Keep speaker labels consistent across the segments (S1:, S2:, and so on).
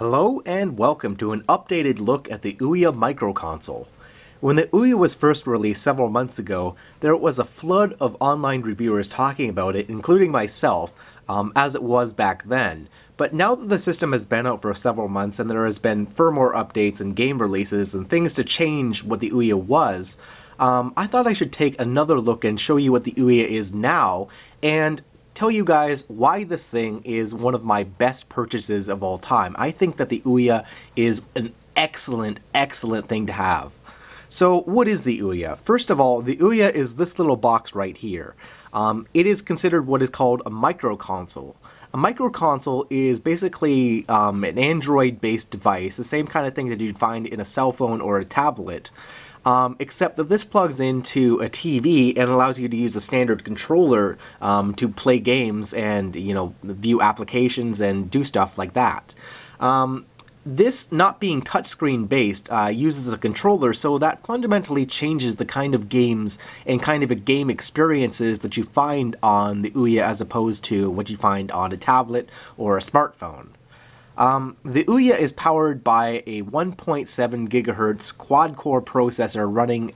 S1: Hello and welcome to an updated look at the Ouya microconsole. When the Ouya was first released several months ago, there was a flood of online reviewers talking about it, including myself, as it was back then. But now that the system has been out for several months and there has been firmware updates and game releases and things to change what the Ouya was, I thought I should take another look and show you what the Ouya is now, and tell you guys why this thing is one of my best purchases of all time. I think that the Ouya is an excellent thing to have. So what is the Ouya? First of all, the Ouya is this little box right here. It is considered what is called a microconsole. A microconsole is basically an Android-based device, the same kind of thing that you'd find in a cell phone or a tablet. Except that this plugs into a TV and allows you to use a standard controller to play games and, view applications and do stuff like that. This, not being touchscreen based, uses a controller, so that fundamentally changes the kind of games and kind of game experiences that you find on the Ouya as opposed to what you find on a tablet or a smartphone. The Ouya is powered by a 1.7 GHz quad-core processor running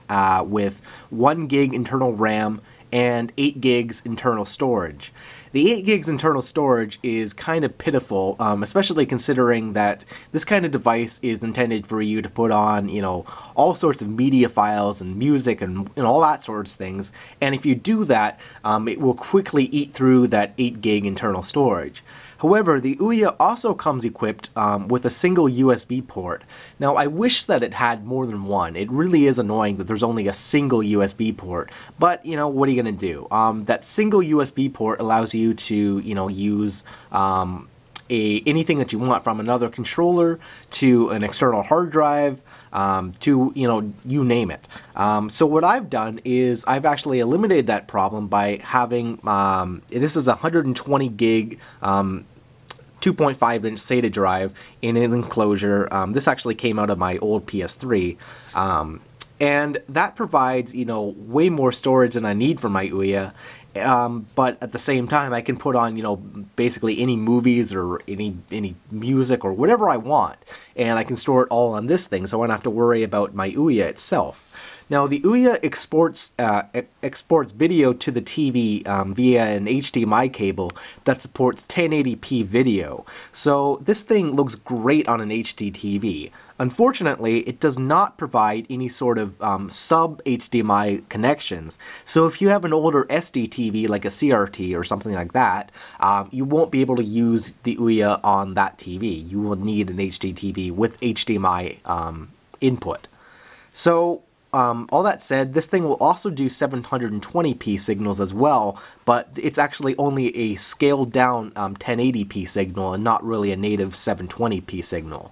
S1: with 1 gig internal RAM and 8 gigs internal storage. The 8 gigs internal storage is kind of pitiful, especially considering that this kind of device is intended for you to put on, all sorts of media files and music and all that sorts of things. And if you do that, it will quickly eat through that 8 gig internal storage. However, the Ouya also comes equipped with a single USB port. Now, I wish that it had more than one. It really is annoying that there's only a single USB port. But, what are you going to do? That single USB port allows you to, use anything that you want, from another controller to an external hard drive to, you name it. So what I've done is I've actually eliminated that problem by having, this is a 120 gig 2.5-inch SATA drive in an enclosure. This actually came out of my old PS3. And that provides, way more storage than I need for my Ouya. But at the same time, I can put on, basically any movies or any music or whatever I want. And I can store it all on this thing, so I don't have to worry about my Ouya itself. Now, the Ouya exports video to the TV via an HDMI cable that supports 1080p video. So this thing looks great on an HD TV. Unfortunately, it does not provide any sort of sub-HDMI connections. So if you have an older SD TV, like a CRT or something like that, you won't be able to use the Ouya on that TV. You will need an HD TV with HDMI input. So, all that said, this thing will also do 720p signals as well, but it's actually only a scaled down 1080p signal and not really a native 720p signal.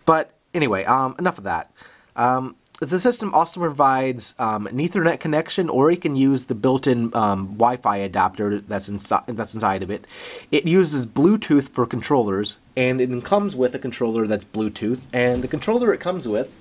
S1: But anyway, enough of that. The system also provides an Ethernet connection, or you can use the built-in Wi-Fi adapter that's inside of it. It uses Bluetooth for controllers, and it comes with a controller that's Bluetooth, and the controller it comes with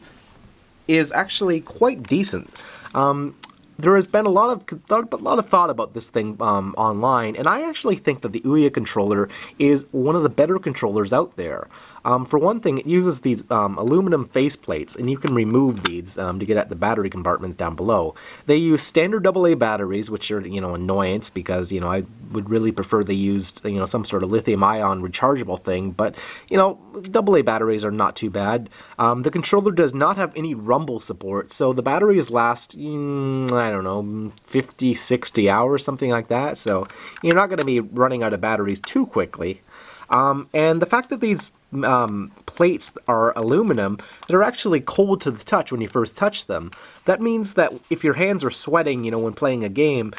S1: is actually quite decent. There has been a lot of thought about this thing online, and I actually think that the Ouya controller is one of the better controllers out there. For one thing, it uses these aluminum faceplates, and you can remove these to get at the battery compartments down below. They use standard AA batteries, which are annoyance, because I would really prefer they used some sort of lithium-ion rechargeable thing. But AA batteries are not too bad. The controller does not have any rumble support, so the batteries last I don't know, 50, 60 hours, something like that. So you're not going to be running out of batteries too quickly. And the fact that these plates are aluminum, they're actually cold to the touch when you first touch them. That means that if your hands are sweating, when playing a game,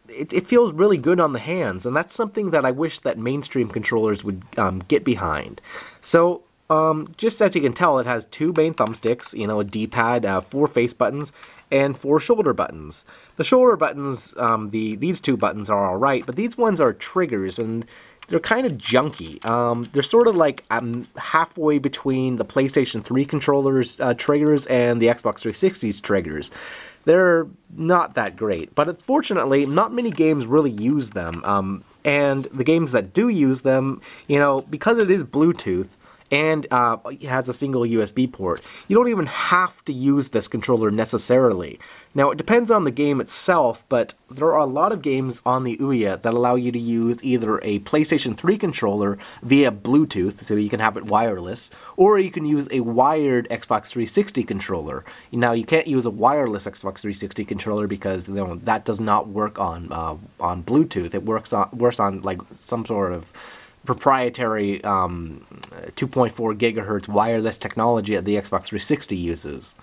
S1: it feels really good on the hands. And that's something that I wish that mainstream controllers would get behind. So, just as you can tell, it has 2 main thumbsticks, a D-pad, 4 face buttons, and 4 shoulder buttons. The shoulder buttons, these 2 buttons are alright, but these ones are triggers, and they're kind of junky. They're sort of like halfway between the PlayStation 3 controller's triggers and the Xbox 360's triggers. They're not that great, but unfortunately, not many games really use them. And the games that do use them, because it is Bluetooth, and it has a single USB port. You don't even have to use this controller necessarily. Now, it depends on the game itself, but there are a lot of games on the Ouya that allow you to use either a PlayStation 3 controller via Bluetooth, so you can have it wireless, or you can use a wired Xbox 360 controller. Now, you can't use a wireless Xbox 360 controller because that does not work on Bluetooth. It works on like some sort of proprietary 2.4 gigahertz wireless technology that the Xbox 360 uses.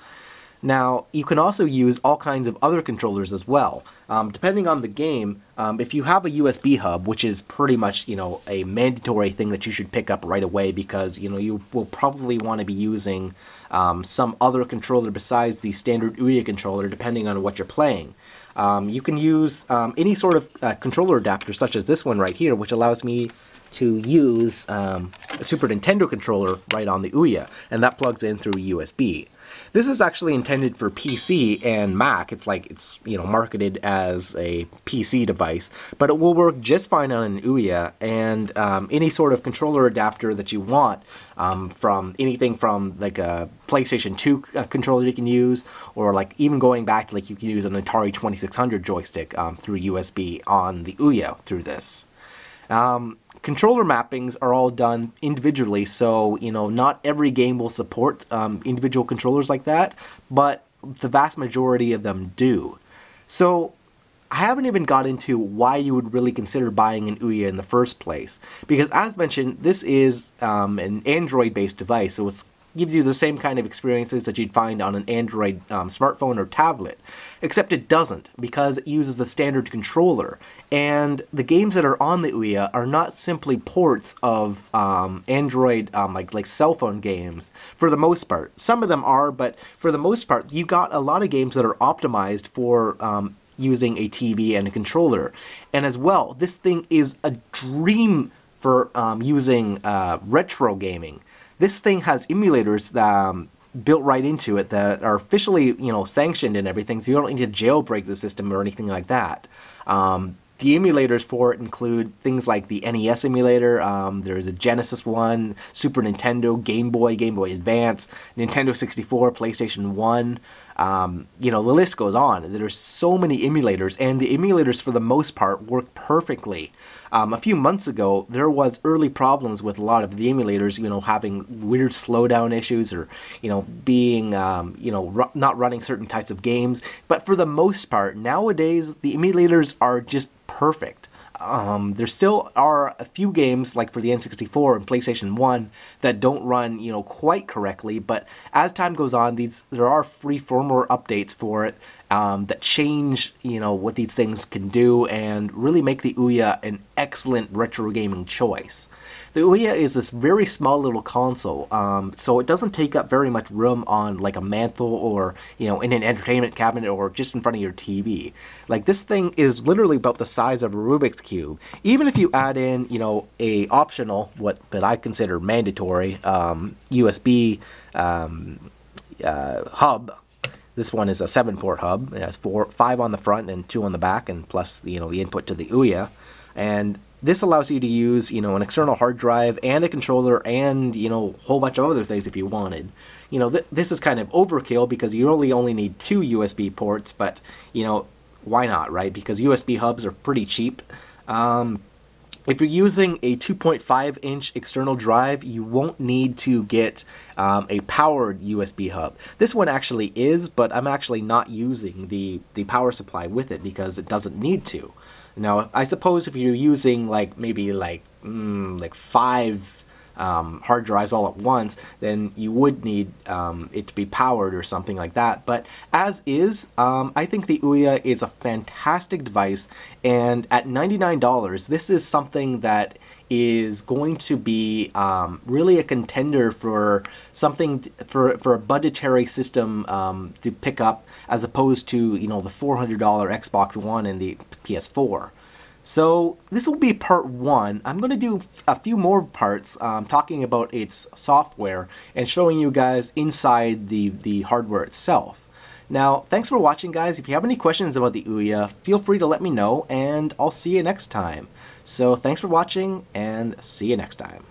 S1: Now, you can also use all kinds of other controllers as well. Depending on the game, if you have a USB hub, which is pretty much, a mandatory thing that you should pick up right away because, you will probably want to be using some other controller besides the standard Ouya controller, depending on what you're playing. You can use any sort of controller adapter, such as this one right here, which allows me to use a Super Nintendo controller right on the Ouya, and that plugs in through USB. This is actually intended for PC and Mac. It's marketed as a PC device, but it will work just fine on an Ouya, and any sort of controller adapter that you want, from anything from like a PlayStation 2 controller you can use, or like even going back to you can use an Atari 2600 joystick through USB on the Ouya through this. Controller mappings are all done individually, so not every game will support individual controllers like that, but the vast majority of them do. So I haven't even got into why you would really consider buying an Ouya in the first place, because as mentioned, this is an Android-based device, so it gives you the same kind of experiences that you'd find on an Android smartphone or tablet, except it doesn't, because it uses the standard controller, and the games that are on the Ouya are not simply ports of Android like cell phone games for the most part. Some of them are, but for the most part you got a lot of games that are optimized for using a TV and a controller. And as well, this thing is a dream for using retro gaming. This thing has emulators that, built right into it that are officially, sanctioned and everything, so you don't need to jailbreak the system or anything like that. The emulators for it include things like the NES emulator, there's a Genesis one, Super Nintendo, Game Boy Advance, Nintendo 64, PlayStation 1, the list goes on. There's so many emulators, and the emulators for the most part work perfectly. A few months ago, there was early problems with a lot of the emulators, having weird slowdown issues or, being, not running certain types of games. But for the most part, nowadays, the emulators are just perfect. There still are a few games, like for the N64 and PlayStation 1, that don't run, quite correctly, but as time goes on, there are free firmware updates for it that change, what these things can do and really make the Ouya an excellent retro gaming choice. The Ouya is this very small little console, so it doesn't take up very much room on like a mantle or, in an entertainment cabinet or just in front of your TV. Like, this thing is literally about the size of a Rubik's Cube. Even if you add in, a optional, but I consider mandatory, USB hub. This one is a 7-port hub. It has 5 on the front and 2 on the back, and plus, the input to the Ouya. And this allows you to use, an external hard drive and a controller and, a whole bunch of other things if you wanted. This is kind of overkill because you really only need 2 USB ports, but, why not, right? Because USB hubs are pretty cheap. If you're using a 2.5-inch external drive, you won't need to get a powered USB hub. This one actually is, but I'm actually not using the power supply with it because it doesn't need to. Now, I suppose if you're using maybe 5 hard drives all at once, then you would need it to be powered or something like that. But as is, I think the Ouya is a fantastic device, and at $99, this is something that is going to be really a contender for something for a budgetary system to pick up, as opposed to the $400 Xbox One and the PS4. So this will be part 1. I'm going to do a few more parts talking about its software and showing you guys inside the hardware itself. Now, thanks for watching, guys. If you have any questions about the Ouya, feel free to let me know, and I'll see you next time. So thanks for watching, and see you next time.